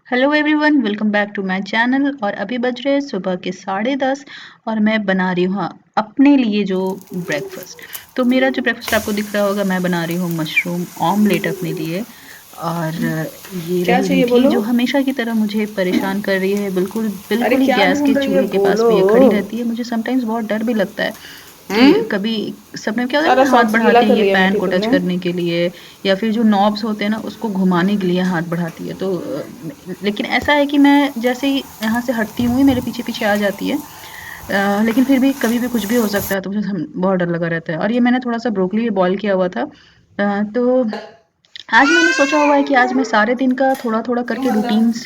Hello everyone, welcome back to my channel. और अभी बज रहे हैं सुबह के 10:30 और मैं बना रही हूँ अपने लिए जो ब्रेकफास्ट। तो मेरा जो ब्रेकफास्ट आपको दिख रहा होगा, मैं बना रही हूँ मशरूम ऑमलेट अपने लिए। और ये क्या रही चाहिए मीठी बोलो। जो हमेशा की तरह मुझे परेशान कर रही है, बिल्कुल अरे बिल्कुल ही क्या गैस के ढूंढ रही है चूल्हे के पास बोलो। में ये खड़ी रहती है। मुझे समटाइम्स बहुत डर भी लगता है कि हम्म। कभी सपने में क्या होता है सारा ना, हाथ सॉक्स गीला बढ़ाते हैं कर ये लिया पैन मीठी को टच तुमने। करने के लिए, या फिर जो नॉब्स होते हैं ना उसको घुमाने के लिए हाथ बढ़ाती है। तो लेकिन ऐसा है कि मैं जैसे ही यहाँ से हटती हूँ, ये मेरे पीछे पीछे आ जाती है। लेकिन फिर भी कभी भी कुछ भी हो सकता है, तो मुझे बहुत डर लगा रहता है। और ये मैंने थोड़ा सा ब्रोकली बॉईल किया हुआ था। तो आज मैंने सोचा हुआ है कि आज मैं सारे दिन का थोड़ा-थोड़ा क्यों करके बता। रूटीन्स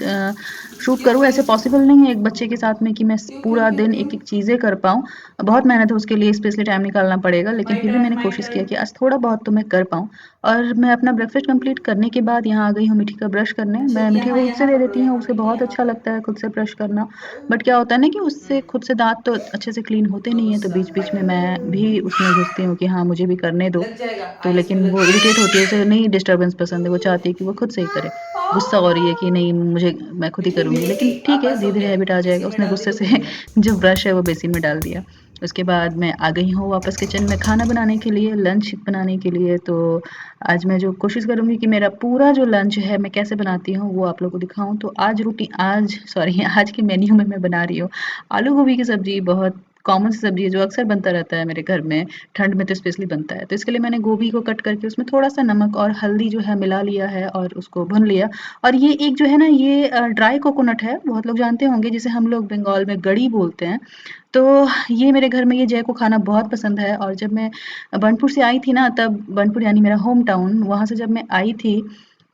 शूट क्यों करूँ। क्यों ऐसे पॉसिबल नहीं है एक बच्चे के साथ में कि मैं क्यों क्यों पूरा क्यों दिन क्यों। एक-एक चीज़ें कर पाऊँ। बहुत मेहनत है उसके लिए, स्पेशली टाइम निकालना पड़ेगा, लेकिन माय फिर भी टर्न मैंने माय कोशिश किया टर्न। कि आज थोड़ा बहुत तो मैं कर पाऊँ। और मैं अपना ब्रेकफ़ास्ट कंप्लीट करने के बाद यहाँ आ गई हूँ मिठी का ब्रश करने। अच्छा मैं मिठी यहाँ को खुद से यहाँ दे पकड़ो, देती हूँ, यहाँ उसे बेटी बहुत यहाँ अच्छा पकड़ो। लगता है खुद से ब्रश करना। बट क्या होता है ना कि उससे हम्म। खुद से दाँत तो अच्छे से क्लीन होते नहीं हैं, तो बीच-बीच में मैं भी उसमें घुसती हूँ कि हाँ, मुझे भी करने दो। लग जाएगा, तो आइस में लेकिन लग वो जाएगा। इरिटेट होती है, उसे नहीं डिस्टर्बेंस पसंद है, वो चाहती है कि वो खुद से ही करे। गुस्सा हो रही है कि नहीं, मुझे मैं खुद ही मीठी करूँगी। मीठी लेकिन ठीक है, पापा सो धीरे-धीरे गया। हैबिट आ जाएगा। बेसिन में उसने डाल दी गुस्से तो से बंद हो जाएगा। जो ब्रश है वो बेसिन में डाल दिया। उसके बाद मैं आ गई हूँ वापस किचन में खाना बनाने के लिए, लंच बनाने के लिए। तो आज मैं जो कोशिश करूँगी कि मेरा पूरा जो लंच है मैं कैसे बनाती हूँ वो आप लोगों को दिखाऊँ। तो आज सॉरी आज के मेन्यू में मैं बना रही हूँ आलू गोभी की सब्ज़ी। बहुत कॉमन सी सब्ज़ी है जो अक्सर बनता रहता है मेरे घर में, ठंड में तो स्पेशली बनता है। तो इसके लिए मैंने गोभी को कट करके उसमें थोड़ा-सा नमक और हल्दी जो है मिला लिया है और उसको भून लिया। और ये एक जो है ना, ये ड्राई कोकोनट है, बहुत लोग जानते होंगे, जिसे हम लोग बंगाल में गड़ी बोलते हैं। तो ये मेरे घर में ये जय को खाना बहुत पसंद है। और जब मैं बनपुर से आई थी ना, तब बनपुर यानी मेरा होम टाउन, वहाँ से जब मैं आई थी,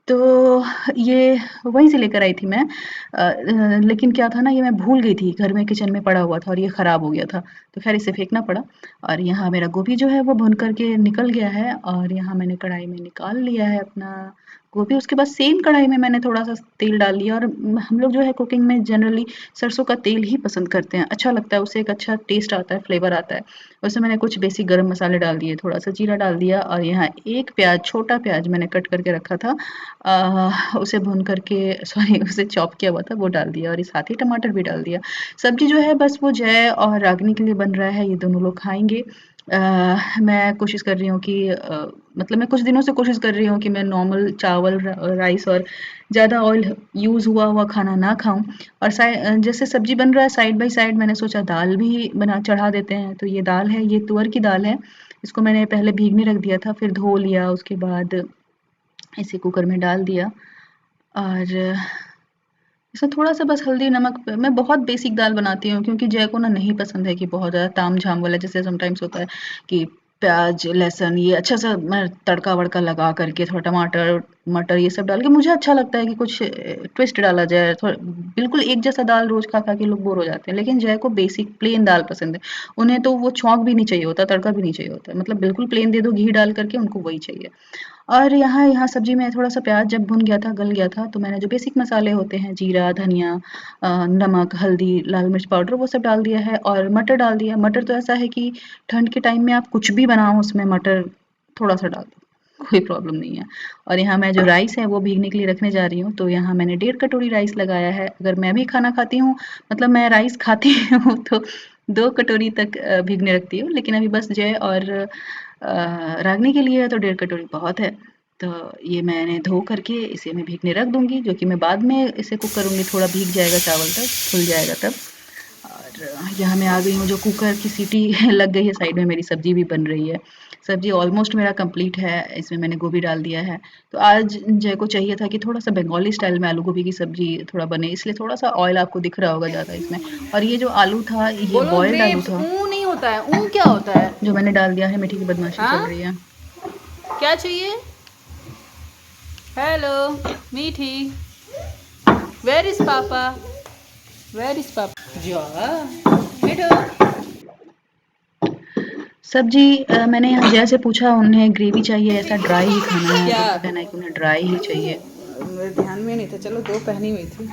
तो ये वहीं से लेकर आई थी मैं। लेकिन क्या था ना, ये मैं भूल गई थी, घर में किचन में पड़ा हुआ था और ये ख़राब हो गया था। तो ख़ैर इसे फेंकना पड़ा। और यहाँ मेरा गोभी जो है वो भुन कर के निकल गया है और यहाँ मैंने कढ़ाई में निकाल लिया है अपना गोभी। उसके बाद सेम कढ़ाई में मैंने थोड़ा-सा तेल डाल लिया। और हम लोग जो है कुकिंग में जनरली सरसों का तेल ही पसंद करते हैं, अच्छा लगता है, उससे एक अच्छा टेस्ट आता है, फ्लेवर आता है। उसमें मैंने कुछ बेसिक गरम मसाले डाल दिए, थोड़ा-सा जीरा डाल दिया और यहाँ एक प्याज़, छोटा प्याज़ मैंने कट करके रखा था, उसे भून करके सॉरी उसे चॉप किया हुआ था, वो डाल दिया और साथ ही टमाटर भी डाल दिया। सब्ज़ी जो है बस वो जय और रागनी के लिए बन रहा है, ये दोनों लोग खाएँगे। मैं कोशिश कर रही हूँ कि मतलब मैं कुछ दिनों से कोशिश कर रही हूँ कि मैं नॉर्मल चावल, राइस और ज़्यादा ऑयल यूज़ हुआ हुआ खाना ना खाऊँ। और जैसे सब्ज़ी बन रहा है साइड बाय साइड, मैंने सोचा दाल भी बना चढ़ा देते हैं। तो ये दाल है, ये तुअर की दाल है। इसको मैंने पहले भीगने रख दिया था, फिर धो लिया, उसके बाद इसे कुकर में डाल दिया। और इसमें थोड़ा-सा बस हल्दी, नमक, मैं बहुत बेसिक दाल बनाती हूँ क्योंकि जय को ना नहीं पसंद है कि बहुत ज़्यादा ताम-झाम वाला, जैसे समटाइम्स होता है कि प्याज़, लहसुन ये अच्छा-सा मैं तड़का-वड़का लगा करके, थोड़ा टमाटर, मटर ये सब डाल के, मुझे अच्छा लगता है कि कुछ ट्विस्ट डाला जाए। थोड़ा बिल्कुल एक जैसा दाल रोज़ खा-खा के लोग बोर हो जाते हैं। लेकिन जय को बेसिक प्लेन दाल पसंद है। उन्हें तो वो छौंक भी नहीं चाहिए होता, तड़का भी नहीं चाहिए होता। मतलब बिल्कुल प्लेन दे दो घी डाल करके, उनको वही चाहिए। और यहाँ यहाँ सब्ज़ी में थोड़ा-सा प्याज़ जब भुन गया था, गल गया था, तो मैंने जो बेसिक मसाले होते हैं, जीरा, धनिया, नमक, हल्दी, लाल मिर्च पाउडर, वो सब डाल दिया है और मटर डाल दिया। मटर तो ऐसा है कि ठंड के टाइम में आप कुछ भी बनाओ, उसमें मटर थोड़ा-सा डाल दो, कोई प्रॉब्लम नहीं है। और यहाँ मैं जो राइस है वो भीगने के लिए रखने जा रही हूँ, तो यहाँ मैंने 1.5 कटोरी राइस लगाया है। अगर मैं भी खाना खाती हूँ, मतलब मैं राइस खाती हूँ तो 2 कटोरी तक भीगने रखती हूँ, लेकिन अभी बस जय और रागनी के लिए है तो 1.5 कटोरी बहुत है। तो ये मैंने धो करके इसे मैं भीगने रख दूँगी, जो कि मैं बाद में इसे कुक करूँगी, थोड़ा भीग जाएगा चावल तब, फुल जाएगा तब। और यहाँ मैं आ गई हूँ, जो कुकर की सीटी लग गई है, साइड में मेरी सब्ज़ी भी बन रही है। सब्ज़ी ऑलमोस्ट मेरा कंप्लीट है, इसमें मैंने गोभी डाल दिया है। तो आज जय को चाहिए था कि थोड़ा-सा बंगाली स्टाइल में आलू गोभी की सब्ज़ी थोड़ा बने, इसलिए थोड़ा-सा ऑयल आपको दिख रहा होगा ज़्यादा इसमें। और ये जो आलू था, ये बोलो बॉइल्ड आलू ग्रेप्स, था, ऊ नहीं होता है, ऊ क्या होता है। जो मैंने डाल दिया है। मीठी की बदमाशी चल हाँ, रही है। क्या चाहिए। हेलो मीठी, वेर इज पापा, वेर इज पापा जा बेटो। सब्जी मैंने यहाँ जय से पूछा, उन्हें ग्रेवी चाहिए, ऐसा ड्राई ही खाना है, तो क्या। उनका कहना है कि उन्हें ड्राई ही चाहिए। मेरे ध्यान में नहीं था, चलो दो पहनी हुई थी।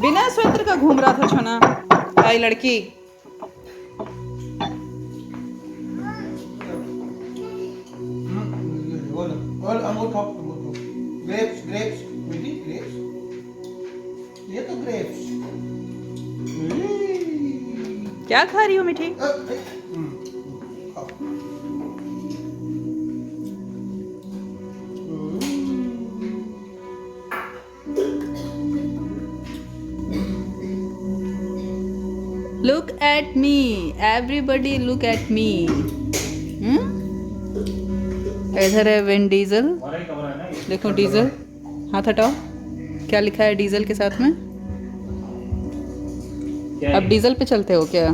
बिना स्वेटर का घूम रहा था छोना। आई लड़की। क्या खा रही हो मीठी? Look at me, everybody look at me. इधर है विन डीजल, देखो डीजल, हाथ हटाओ, क्या लिखा है डीजल के साथ में? अब डीजल पे चलते हो क्या?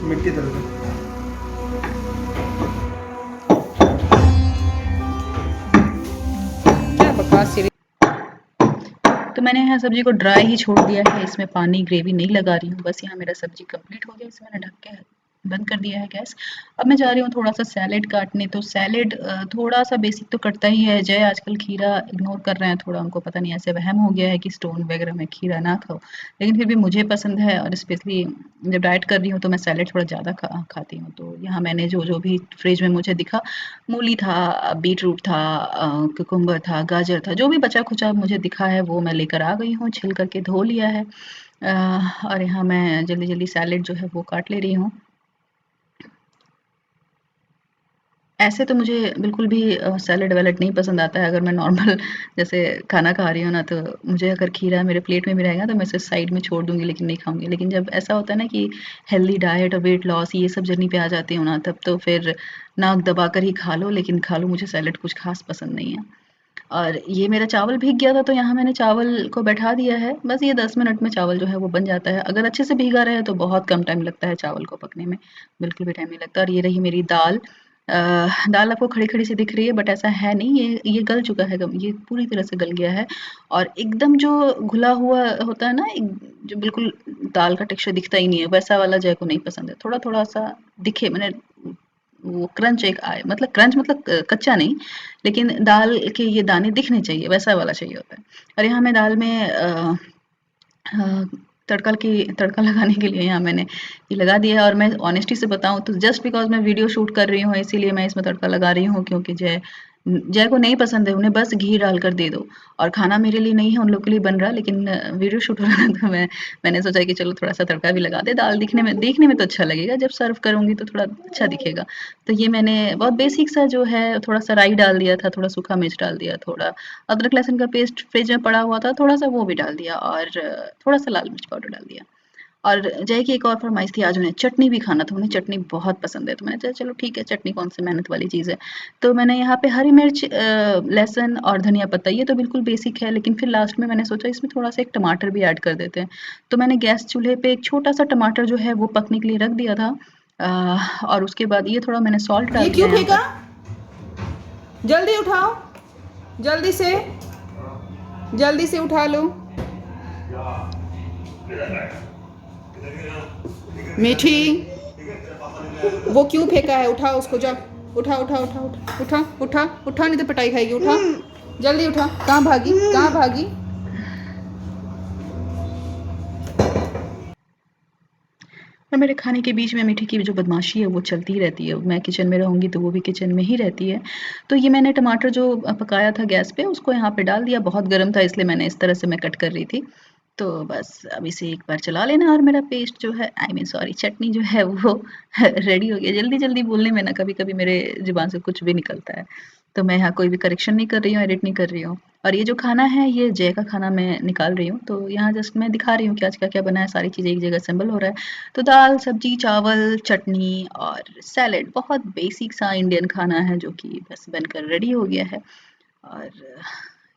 मिट्टी तल में क्या बकवास सीरीज। तो मैंने यहाँ सब्जी को ड्राई ही छोड़ दिया है, इसमें पानी ग्रेवी नहीं लगा रही हूँ। बस यहाँ मेरा सब्जी कंप्लीट हो गया, इसे मैंने ढक के बंद कर दिया है गैस। अब मैं जा रही हूँ थोड़ा सा सैलेड काटने। तो सैलेड थोड़ा सा बेसिक तो कटता ही है। जय आजकल खीरा इग्नोर कर रहे हैं थोड़ा, उनको पता नहीं ऐसे वहम हो गया है कि स्टोन वगैरह में खीरा ना खाओ, लेकिन फिर भी मुझे पसंद है और स्पेशली जब डाइट कर रही हूँ तो मैं सैलेड थोड़ा ज़्यादा खाती हूँ। तो यहाँ मैंने जो जो भी फ्रिज में मुझे दिखा, मूली था, बीट रूट था, कुकुम्बर था, गाजर था, जो भी बचा खुचा मुझे दिखा है वो मैं लेकर आ गई हूँ, छिल करके धो लिया है। और यहाँ मैं जल्दी जल्दी सैलेड जो है वो काट ले रही हूँ। ऐसे तो मुझे बिल्कुल भी सैलेड वैलेड नहीं पसंद आता है। अगर मैं नॉर्मल जैसे खाना खा रही हूँ ना, तो मुझे अगर खीरा मेरे प्लेट में भी रहेगा तो मैं इसे साइड में छोड़ दूँगी, लेकिन नहीं खाऊँगी। लेकिन जब ऐसा होता है ना कि हेल्दी डाइट और वेट लॉस ये सब जर्नी पे आ जाती हूँ ना, तब तो फिर नाक दबा कर ही खा लो, लेकिन खा लो, मुझे सैलेड कुछ ख़ास पसंद नहीं है। और ये मेरा चावल भीग गया था, तो यहाँ मैंने चावल को बैठा दिया है। बस ये 10 मिनट में चावल जो है वो बन जाता है। अगर अच्छे से भीगा रहे तो बहुत कम टाइम लगता है चावल को पकने में, बिल्कुल भी टाइम नहीं लगता। और ये रही मेरी दाल। दाल आपको खड़ी-खड़ी सी दिख रही है, बट ऐसा है नहीं, ये गल चुका है, ये पूरी तरह से गल गया है। और एकदम जो घुला हुआ होता है ना, एक जो बिल्कुल दाल का टेक्सचर दिखता ही नहीं है, वैसा वाला जय को नहीं पसंद है। थोड़ा-थोड़ा सा दिखे, मैंने वो क्रंच एक आए, मतलब क्रंच मतलब कच्चा नहीं, लेकिन दाल के ये दाने दिखने चाहिए, वैसा वाला चाहिए होता है। और यहाँ मैं दाल में हाँ, तड़का लगाने के लिए यहाँ मैंने ये लगा दिया है। और मैं ऑनेस्टी से बताऊँ तो जस्ट बिकॉज़ मैं वीडियो शूट कर रही हूँ, इसीलिए मैं इसमें तड़का लगा रही हूँ, क्योंकि जय को नहीं पसंद है, उन्हें बस घी डालकर दे दो। और खाना मेरे लिए नहीं है, उन लोग के लिए बन रहा है, लेकिन वीडियो शूट हो रहा है तो मैंने सोचा कि चलो थोड़ा-सा तड़का भी लगा दें। दाल देखने में तो अच्छा लगेगा, जब सर्व करूँगी तो थोड़ा अच्छा दिखेगा। तो ये मैंने बहुत बेसिक सा जो है, थोड़ा-सा राई डाल दिया था, थोड़ा सूखा मिर्च डाल दिया, थोड़ा अदरक लहसुन का पेस्ट फ्रिज में पड़ा हुआ था, थोड़ा-सा वो भी डाल दिया और थोड़ा-सा लाल मिर्च पाउडर डाल दिया। और जय की एक और फ़रमाइश थी, आज उन्हें चटनी भी खाना था, उन्हें चटनी बहुत पसंद है, तो मैंने सोचा चलो ठीक है, चटनी कौन सी मेहनत वाली चीज़ है। तो मैंने यहाँ पे हरी मिर्च, लहसुन और धनिया पत्ता, ये तो बिल्कुल बेसिक है, लेकिन फिर लास्ट में मैंने सोचा इसमें थोड़ा-सा एक टमाटर भी ऐड कर देते हैं। तो मैंने गैस चूल्हे पे एक छोटा-सा टमाटर जो है वो पकने के लिए रख दिया था। और उसके बाद ये थोड़ा मैंने सॉल्ट ये डाल दिया क्यों यहाँ फेंका? पर। जल्दी उठाओ, जल्दी से, जल्दी से उठा लो। मीठी, वो क्यों फेंका है? उठाओ उसको, जाओ उठा उठा उठा उठा उठा उठा उठा, नहीं तो पिटाई खाएगी। उठा, जल्दी उठा। कहाँ भागी, कहाँ भागी? और मेरे खाने के बीच में मीठी की जो बदमाशी है वो चलती रहती है। मैं किचन में रहूँगी तो वो भी किचन में ही रहती है। तो ये मैंने टमाटर जो पकाया था गैस पे, उसको यहाँ पे डाल दिया। बहुत गर्म था, इसलिए मैंने इस तरह से मैं कट कर रही थी। तो बस अब इसे एक बार चला लेना और मेरा पेस्ट जो है, आई मीन सॉरी, चटनी जो है वो रेडी हो गया। जल्दी-जल्दी बोलने में ना कभी-कभी मेरे ज़ुबान से कुछ भी निकलता है। तो मैं यहाँ कोई भी करेक्शन नहीं कर रही हूँ, एडिट नहीं कर रही हूँ। और ये जो खाना है, ये जय का खाना मैं निकाल रही हूँ। तो यहाँ जस्ट मैं दिखा रही हूँ कि आज क्या-क्या बना है, सारी चीज़ें एक जगह असेंबल हो रहा है। तो दाल, सब्जी, चावल, चटनी और सैलेड, बहुत बेसिक सा इंडियन खाना है जो कि बस बनकर रेडी हो गया है। और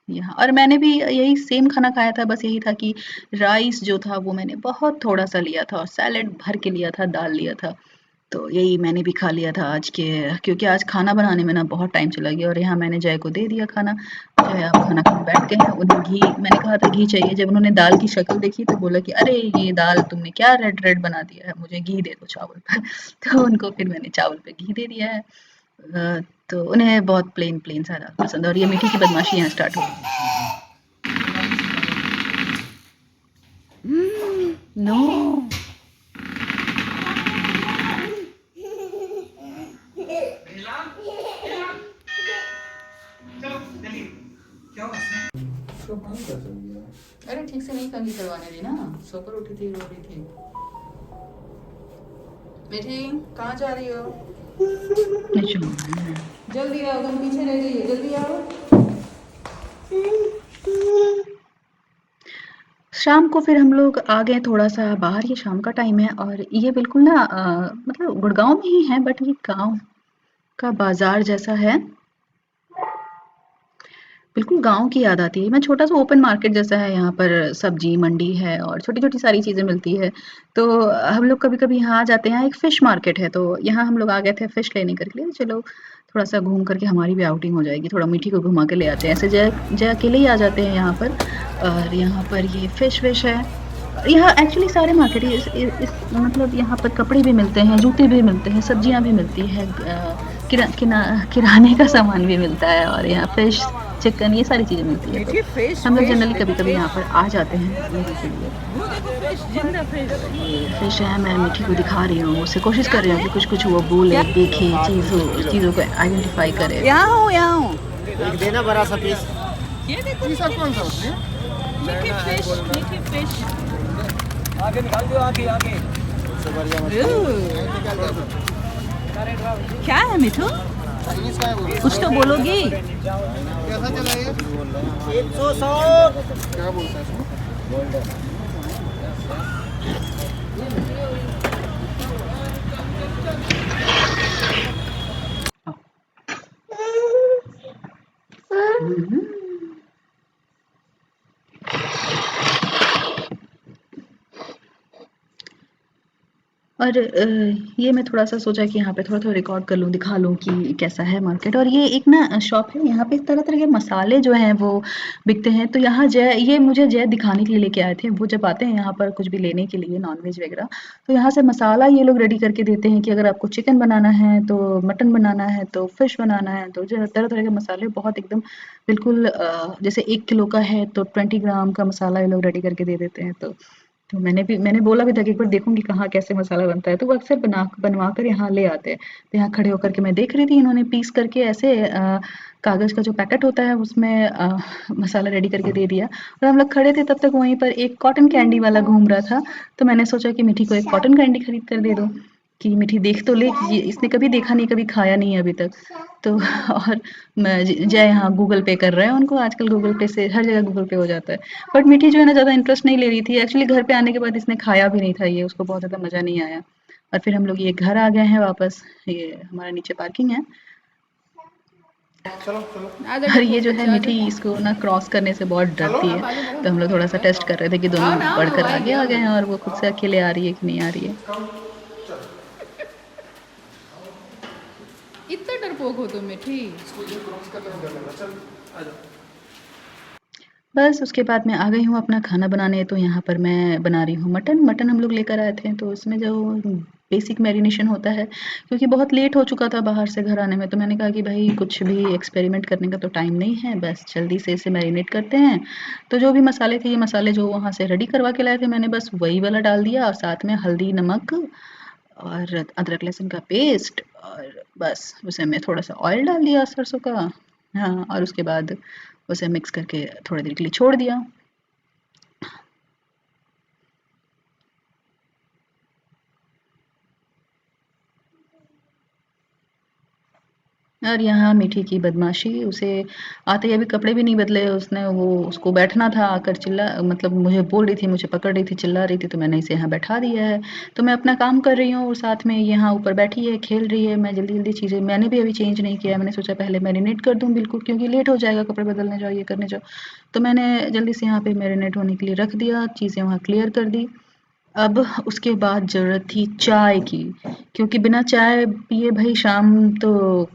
यहाँ और मैंने भी यही सेम खाना खाया था, बस यही था कि राइस जो था वो मैंने बहुत थोड़ा-सा लिया था और सैलेड भर के लिया था, दाल लिया था। तो यही मैंने भी खा लिया था आज के, क्योंकि आज खाना बनाने में ना बहुत टाइम चला गया। और यहाँ मैंने जय को दे दिया खाना। जय अब खाना खाने बैठ गए हैं। उन्हें घी, मैंने कहा था घी चाहिए, जब उन्होंने दाल की शक्ल देखी तो बोला कि अरे ये दाल तुमने क्या रेड-रेड बना दिया है, मुझे घी दे दो चावल पर। तो उनको फिर मैंने चावल पे घी दे दिया है। तो उन्हें बहुत प्लेन सा दाल पसंद है। और ये मीठी की बदमाशी यहाँ स्टार्ट हो गई। नो। क्या बात है? अरे ठीक से नहीं कंघी करवाने दी ना, सोकर उठी थी, रो रही थी। मीठी कहाँ जा रही हो? जल्दी आओ, तुम पीछे रह गई हो, जल्दी आओ। शाम को फिर हम लोग आ गए थोड़ा-सा बाहर, ये शाम का टाइम है और ये बिल्कुल ना मतलब गुड़गाँव में ही है बट ये गाँव का बाज़ार जैसा है। बिल्कुल गाँव की याद आती है। मैं छोटा-सा ओपन मार्केट जैसा है यहाँ पर, सब्ज़ी मंडी है और छोटी-छोटी सारी चीज़ें मिलती है। तो हम लोग कभी-कभी यहाँ आ जाते हैं, एक फ़िश मार्केट है तो यहाँ हम लोग आ गए थे फ़िश लेने के लिए। चलो थोड़ा-सा घूम कर के हमारी भी आउटिंग हो जाएगी, थोड़ा मीठी को घुमा के ले आते हैं। ऐसे जय जय अकेले ही आ जाते हैं यहाँ पर और यहाँ पर ये फ़िश है। यहाँ एक्चुअली सारे मार्केट ही इस मतलब यहाँ पर कपड़े भी मिलते हैं, जूते भी मिलते हैं, सब्जियाँ भी मिलती हैं, किराने का सामान भी मिलता है और यहाँ फिश, चिकन ये सारी चीज़ें मिलती है। मीठी तो फिश हम लोग फिश जनरली देखो कभी-कभी फिश, यहाँ पर आ जाते हैं लेने के लिए। वो देखो फिश, जिंदा फिश। ये फिश है, मैं मीठी को दिखा रही हूँ, उससे कोशिश कर रही हूँ कि कुछ-कुछ वो बोले, देखे, चीज़ों को आइडेंटिफ़ाई करे। यहाँ हूँ। एक देना बड़ा सा पीस। ये देखो कौन सा मीठी फिश, मीठी फिश। आगे निकाल दो, आगे आगे। क्या है मिठू? कुछ तो बोलोगी। कैसा चला ये? 160। क्या बोलता है? और ये मैं थोड़ा-सा सोचा कि यहाँ पे थोड़ा-थोड़ा रिकॉर्ड कर लूँ, दिखा लूँ कि कैसा है मार्केट। और ये एक ना शॉप है, यहाँ पे तरह-तरह के मसाले जो हैं वो बिकते हैं। तो यहाँ ये मुझे जय दिखाने के लिए लेके आए थे। वो जब आते हैं यहाँ पर कुछ भी लेने के लिए नॉन-वेज वगैरह, तो यहाँ से मसाला ये लोग रेडी करके देते हैं कि अगर आपको चिकन बनाना है, तो मटन बनाना है, तो फिश बनाना है, तो जो तरह-तरह के मसाले बहुत एकदम बिल्कुल जैसे 1 किलो का है तो 20 ग्राम का मसाला ये लोग रेडी करके दे देते हैं। तो मैंने बोला भी था कि एक बार देखूँगी कहाँ कैसे मसाला बनता है, तो वो अक्सर बनवा कर यहाँ ले आते हैं। तो यहाँ खड़े होकर के मैं देख रही थी, इन्होंने पीस करके ऐसे कागज़ का जो पैकेट होता है उसमें मसाला रेडी करके दे दिया और हम लोग खड़े थे तब तक वहीं पर एक कॉटन कैंडी वाला घूम रहा था। तो मैंने सोचा कि मिठी को एक कॉटन कैंडी खरीद कर दे दूँ, कि मिठी देख तो ले कि ये इसने कभी देखा नहीं, कभी खाया नहीं है अभी तक। तो और मैं जय यहाँ गूगल पे कर रहे हैं उनको, आजकल गूगल पे से हर जगह गूगल पे हो जाता है। बट मीठी जो है ना ज़्यादा इंटरेस्ट नहीं ले रही थी। एक्चुअली घर पे आने के बाद इसने खाया भी नहीं था ये, उसको बहुत ज़्यादा मज़ा नहीं आया। और फिर हम लोग ये घर आ गए हैं वापस, ये हमारा नीचे पार्किंग है। चलो चलो। आजा और डरपोक ये जो है बच्चा, आजा। मीठी इसको ना क्रॉस करने से बहुत डरती है। तो हम लोग थोड़ा-सा टेस्ट कर रहे थे कि दोनों आओ ना, बढ़कर आओ आगे आ गए हैं और वो खुद से अकेले आ रही है कि नहीं आ रही है। इतना डरपोक हो तुम मीठी। बस उसके बाद मैं आ गई हूँ अपना खाना बनाने। तो यहाँ पर मैं बना रही हूँ मटन हम लोग लेकर आए थे, तो इसमें जो बेसिक मैरिनेशन होता है, क्योंकि बहुत लेट हो चुका था बाहर से घर आने में, तो मैंने कहा कि भाई कुछ भी एक्सपेरिमेंट करने का तो टाइम नहीं है, बस जल्दी से इसे मैरिनेट करते हैं। तो जो भी मसाले थे, ये मसाले जो वहाँ से रेडी करवा के लाए थे मैंने, बस वही वाला डाल दिया और साथ में हल्दी, नमक और अदरक लहसुन का पेस्ट और बस उसे मैं थोड़ा सा ऑयल डाल दिया सरसों का। हाँ, और उसके बाद उसे मिक्स करके थोड़ी देर के लिए छोड़ दिया। और यहाँ मीठी की बदमाशी, उसे आते ही अभी कपड़े भी नहीं बदले उसने, वो उसको बैठना था, आकर मतलब मुझे बोल रही थी, मुझे पकड़ रही थी, चिल्ला रही थी, तो मैंने इसे यहाँ बैठा दिया है। तो मैं अपना काम कर रही हूँ और साथ में यहाँ ऊपर बैठी है, खेल रही है। मैं जल्दी-जल्दी चीज़ें मैंने भी अभी चेंज नहीं किया, मैंने सोचा पहले मैरिनेट कर दूँ बिल्कुल, क्योंकि लेट हो जाएगा, कपड़े बदलने जाओ, ये करने जाओ। तो मैंने जल्दी से यहाँ पे मैरिनेट होने के लिए रख दिया, चीज़ें वहाँ क्लियर कर दी। अब उसके बाद ज़रूरत थी चाय की, क्योंकि बिना चाय पिए भई शाम तो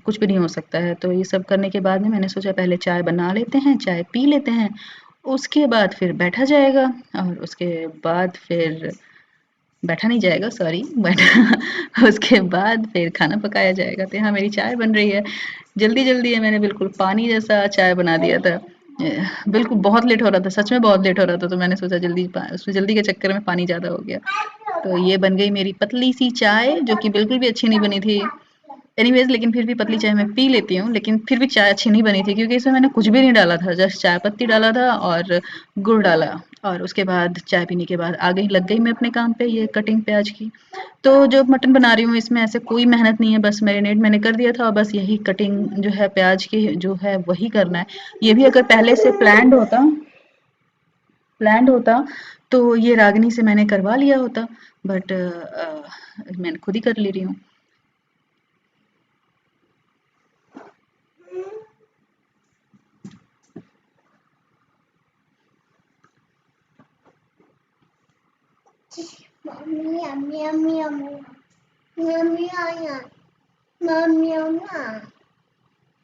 कुछ भी नहीं हो सकता है। तो ये सब करने के बाद में मैंने सोचा पहले चाय बना लेते हैं, चाय पी लेते हैं, उसके बाद फिर बैठा जाएगा और उसके बाद फिर बैठा नहीं जाएगा, सॉरी, बैठा उसके बाद फिर खाना पकाया जाएगा। तो यहाँ मेरी चाय बन रही है, जल्दी-जल्दी है, मैंने बिल्कुल पानी जैसा चाय बना दिया था। बिल्कुल बहुत लेट हो रहा था, सच में बहुत लेट हो रहा था, तो मैंने सोचा उसमें जल्दी के चक्कर में पानी ज़्यादा हो गया। तो ये बन गई मेरी पतली सी चाय, जो कि बिल्कुल भी अच्छी नहीं बनी थी। एनीवेज़ लेकिन फिर भी पतली चाय मैं पी लेती हूँ, लेकिन फिर भी चाय अच्छी नहीं बनी थी क्योंकि इसमें मैंने कुछ भी नहीं डाला था, जस्ट चाय पत्ती डाला था और गुड़ डाला और उसके बाद चाय पीने के बाद आ गई लग गई मैं अपने काम पे, ये कटिंग प्याज़ की। तो जो मटन बना रही हूँ इसमें ऐसे कोई मेहनत नहीं है, बस मैरिनेट मैंने कर दिया था और बस यही कटिंग जो है प्याज़ की जो है वही करना है। ये भी अगर पहले से प्लान्ड होता तो ये रागनी से मैंने करवा लिया होता, बट मैंने खुद ही कर ले रही हूँ। Mami, yummy, yummy, yummy. Yummy, yummy, yummy.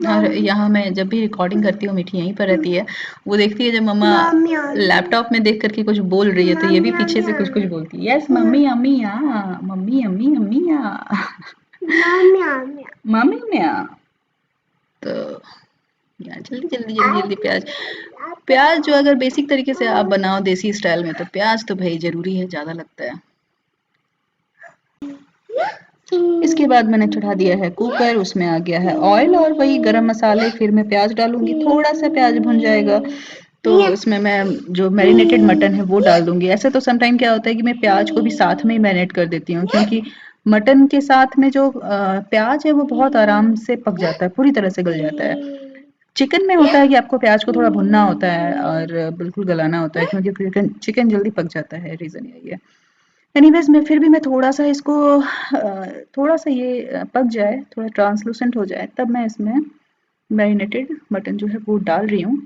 और यहाँ मैं जब भी रिकॉर्डिंग करती हूँ मिठी यहीं पर रहती है, वो देखती है जब मम्मा लैपटॉप में देख करके कुछ बोल रही है तो ये भी पीछे से कुछ कुछ बोलती है, यस मम्मी अम्मी यहाँ, मम्मी अम्मी अम्मी यहाँ, Mami, yummy. मम्मी में यहाँ। तो यार जल्दी जल्दी जल्दी जल्दी प्याज जो अगर बेसिक तरीके से आप बनाओ देसी स्टाइल में तो प्याज तो भाई जरूरी है, ज्यादा लगता है। इसके बाद मैंने चढ़ा दिया है कुकर, उसमें आ गया है ऑयल और वही गरम मसाले, फिर मैं प्याज डालूंगी, थोड़ा सा प्याज भुन जाएगा तो इसमें मैं जो मैरिनेटेड मटन है वो डाल दूंगी। ऐसे तो समटाइम क्या होता है कि मैं प्याज को भी साथ में ही मैरिनेट कर देती हूँ क्योंकि मटन के साथ में जो प्याज है वो बहुत आराम से पक जाता है, पूरी तरह से गल जाता है। चिकन में होता है कि आपको प्याज को थोड़ा भुनना होता है और बिल्कुल गलाना होता है क्योंकि चिकन जल्दी पक जाता है, रीज़न यही है। एनीवेज़ मैं फिर भी मैं थोड़ा-सा इसको थोड़ा-सा ये पक जाए, थोड़ा ट्रांसलूसेंट हो जाए तब मैं इसमें मैरिनेटेड मटन जो है वो डाल रही हूँ।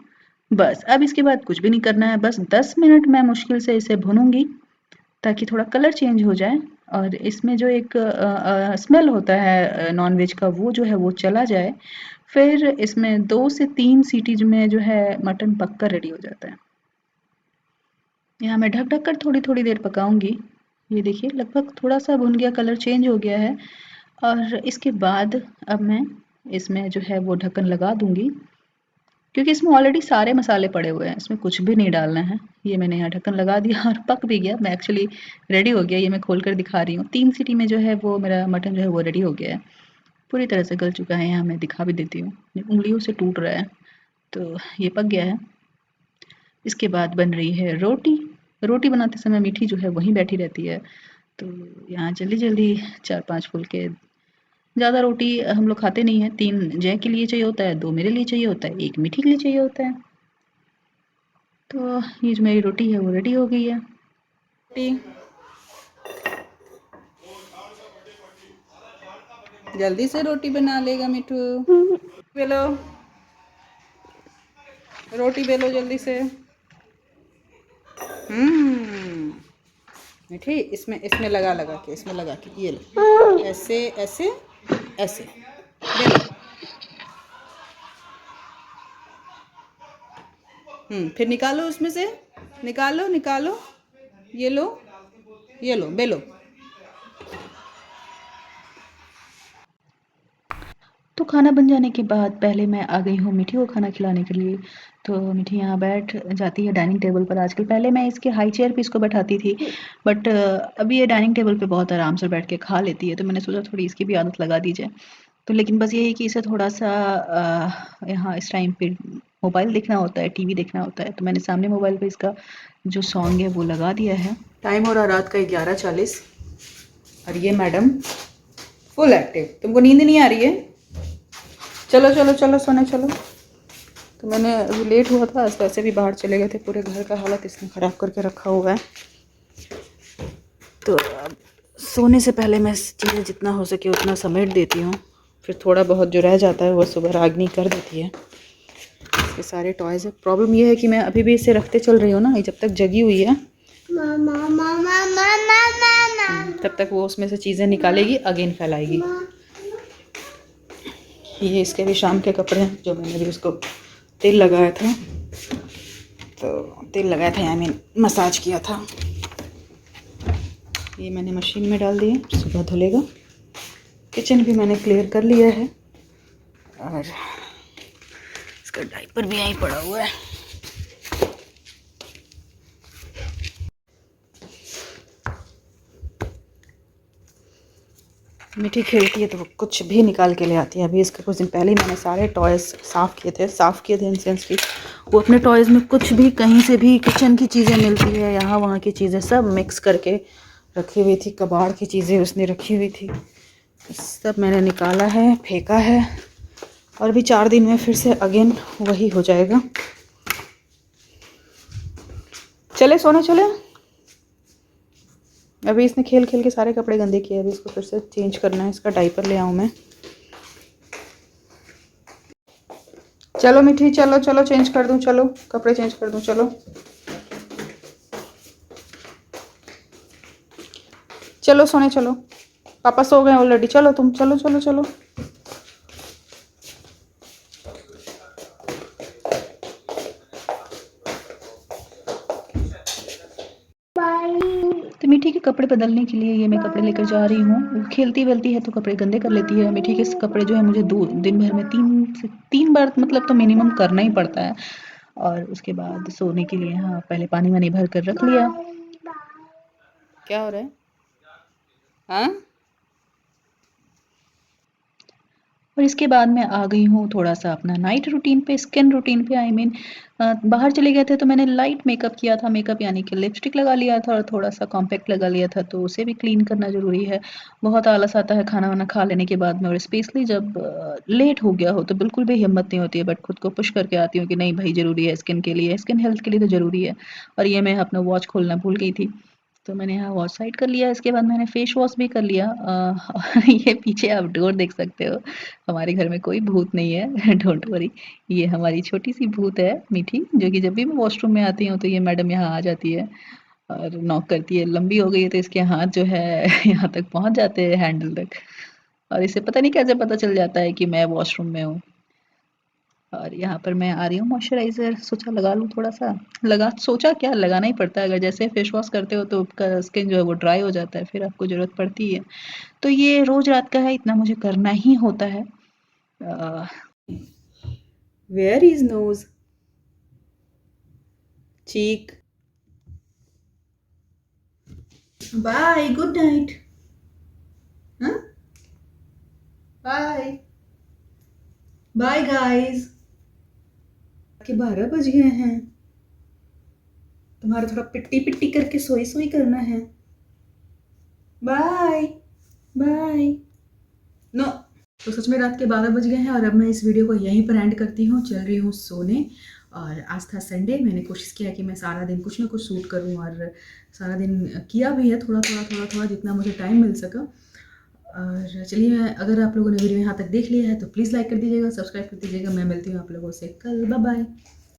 बस अब इसके बाद कुछ भी नहीं करना है, बस 10 मिनट मैं मुश्किल से इसे भूनूँगी ताकि थोड़ा कलर चेंज हो जाए और इसमें जो एक स्मेल होता है नॉन-वेज का वो जो है वो चला जाए। फिर इसमें 2 से 3 सीटी में जो है मटन पक कर रेडी हो जाता है। यहाँ मैं ढक-ढक कर थोड़ी-थोड़ी देर पकाऊँगी। ये देखिए लगभग थोड़ा-सा भुन गया, कलर चेंज हो गया है और इसके बाद अब मैं इसमें जो है वो ढक्कन लगा दूँगी क्योंकि इसमें ऑलरेडी सारे मसाले पड़े हुए हैं, इसमें कुछ भी नहीं डालना है। ये मैंने यहाँ ढक्कन लगा दिया और पक भी गया, मैं एक्चुअली रेडी हो गया, ये मैं खोल कर दिखा रही हूँ। 3 सीटी में जो है वो मेरा मटन जो है वो रेडी हो गया है। पूरी तरह से गल चुका है, यहाँ मैं दिखा भी देती हूँ। ये उँगलियों से टूट रहा है, तो ये पक गया है। इसके बाद बन रही है रोटी। रोटी बनाते समय मीठी जो है वहीं बैठी रहती है, तो यहाँ जल्दी-जल्दी 4-5 फुलके, ज़्यादा रोटी हम लोग खाते नहीं हैं, 3 जय के लिए चाहिए होता है, 2 मेरे लिए चाहिए होता है, 1 मीठी के लिए चाहिए होता है। तो ये जो मेरी रोटी है वो रेडी हो गई है। रोटी जल्दी से रोटी बना लेगा मिठू। बेलो रोटी बेलो जल्दी से। मीठी इसमें इसमें लगा लगा के, इसमें लगा के ये लो, ऐसे ऐसे ऐसे बेलो। फिर निकालो उसमें से, निकालो निकालो, ये लो बेलो। तो खाना बन जाने के बाद पहले मैं आ गई हूँ मिठी को खाना खिलाने के लिए। तो मिठी यहाँ बैठ जाती है डाइनिंग टेबल पर आजकल, पहले मैं इसके हाई चेयर पे इसको बैठाती थी, बट अभी ये डाइनिंग टेबल पे बहुत आराम से बैठ के खा लेती है, तो मैंने सोचा थोड़ी इसकी भी आदत लगा दी जाए। तो लेकिन बस यही कि इसे थोड़ा-सा यहाँ इस टाइम पे मोबाइल देखना होता है, टीवी देखना होता है, तो मैंने सामने मोबाइल पे इसका जो सॉन्ग है वो लगा दिया है। टाइम हो रहा रात का 11:40 और ये मैडम फुल एक्टिव। तुमको नींद नहीं आ रही है? चलो चलो चलो सोने चलो। तो मैंने अभी लेट हुआ था, वैसे भी बाहर चले गए थे, पूरे घर का हालत इसने ख़राब करके रखा हुआ है। तो अब सोने से पहले मैं चीज़ें जितना हो सके उतना समेट देती हूँ, फिर थोड़ा बहुत जो रह जाता है वो सुबह रागनी कर देती है। इसके सारे टॉयज़ है। प्रॉब्लम ये है कि मैं अभी भी इसे रखते चल रही हूँ ना, ये जब तक जगी हुई है तब तक वो उसमें से चीज़ें निकालेगी, अगेन फैलाएगी। ये इसके भी शाम के कपड़े हैं जो मैंने भी उसको तेल लगाया था, तो तेल लगाया था, आई मीन मसाज किया था। ये मैंने मशीन में डाल दिए, सुबह धुलेगा। किचन भी मैंने क्लियर कर लिया है और इसका डायपर भी यहीं पड़ा हुआ है। मीठी खेलती है तो वो कुछ भी निकाल के ले आती है। अभी इसके कुछ दिन पहले ही मैंने सारे टॉयज़ साफ़ किए थे इन सेंस की वो अपने टॉयज़ में कुछ भी कहीं से भी किचन की चीज़ें मिलती है, यहाँ वहाँ की चीज़ें सब मिक्स करके रखी हुई थी। कबाड़ की चीज़ें उसने रखी हुई थी, सब मैंने निकाला है, फेंका है। और अभी 4 दिन में फिर से अगेन वही हो जाएगा। चले सोने चले। अभी इसने खेल खेल के सारे कपड़े गंदे किए। अभी इसको फिर से चेंज करना है। इसका डायपर ले आऊँ मैं। चलो मीठी, चलो चलो चेंज कर दूँ, चलो कपड़े चेंज कर दूँ, चलो चलो सोने चलो। पापा सो गए ऑलरेडी, चलो तुम, चलो चलो चलो। तो मीठी के कपड़े बदलने के लिए ये मैं कपड़े लेकर जा रही हूँ। खेलती वेलती है तो कपड़े गंदे कर लेती है। मीठी के कपड़े जो है मुझे दिन भर में 3 बार मतलब तो मिनिमम करना ही पड़ता है। और उसके बाद सोने के लिए हाँ पहले पानी वानी भर कर रख लिया। क्या हो रहा है? हाँ, और इसके बाद मैं आ गई हूँ थोड़ा-सा अपना नाइट रूटीन पे, स्किन रूटीन पे आई मीन बाहर चले गए थे तो मैंने लाइट मेकअप किया था। मेकअप यानी कि लिपस्टिक लगा लिया था और थोड़ा-सा कॉम्पैक्ट लगा लिया था, तो उसे भी क्लीन करना ज़रूरी है। बहुत आलस आता है खाना-वाना खा लेने के बाद में और स्पेशली जब लेट हो गया हो तो बिल्कुल भी हिम्मत नहीं होती है, बट खुद को पुश करके आती हूँ कि नहीं भई ज़रूरी है स्किन के लिए, स्किन हेल्थ के लिए तो ज़रूरी है। और ये मैं अपना वॉच खोलना भूल गई थी। तो मैंने यहाँ वॉच साइड कर लिया। इसके बाद मैंने फेस वॉश भी कर लिया। ये पीछे आप डोर देख सकते हो। हमारे घर में कोई भूत नहीं है। Don't worry. ये हमारी छोटी सी भूत है मीठी, जो कि जब भी मैं वॉशरूम में आती हूँ तो ये मैडम यहाँ आ जाती है और नॉक करती है। लंबी हो गई है तो इसके हाथ जो है यहाँ तक पहुँच जाते हैं हैंडल तक। और इसे पता नहीं कैसे पता चल जाता है कि मैं वॉशरूम में हूँ। और यहाँ पर मैं आ रही हूँ मॉइस्चराइज़र सोचा लगा लूँ थोड़ा-सा। सोचा क्या लगाना ही पड़ता है। अगर जैसे फेस वॉश करते हो तो आपका स्किन जो है वो ड्राई हो जाता है, फिर आपको ज़रूरत पड़ती है। तो ये रोज़ रात का है, इतना मुझे करना ही होता है। Where is nose, cheek. Bye, good night. हाँ, बाय बाय गाइस। के 12 बज गए हैं। तुम्हारा थोड़ा पिट्टी पिट्टी करके सोई सोई करना है। Bye bye. नो। तो सच में रात के 12 बज गए हैं और अब मैं इस वीडियो को यहीं पर एंड करती हूँ। चल रही हूँ सोने। और आज था संडे। मैंने कोशिश किया कि मैं सारा दिन कुछ ना कुछ शूट करूँ और सारा दिन किया भी है, थोड़ा जितना मुझे टाइम मिल सका। और चलिए, अगर आप लोगों ने वीडियो यहाँ तक देख लिया है तो प्लीज़ लाइक कर दीजिएगा, सब्सक्राइब कर दीजिएगा। मैं मिलती हूँ आप लोगों से कल। Bye bye.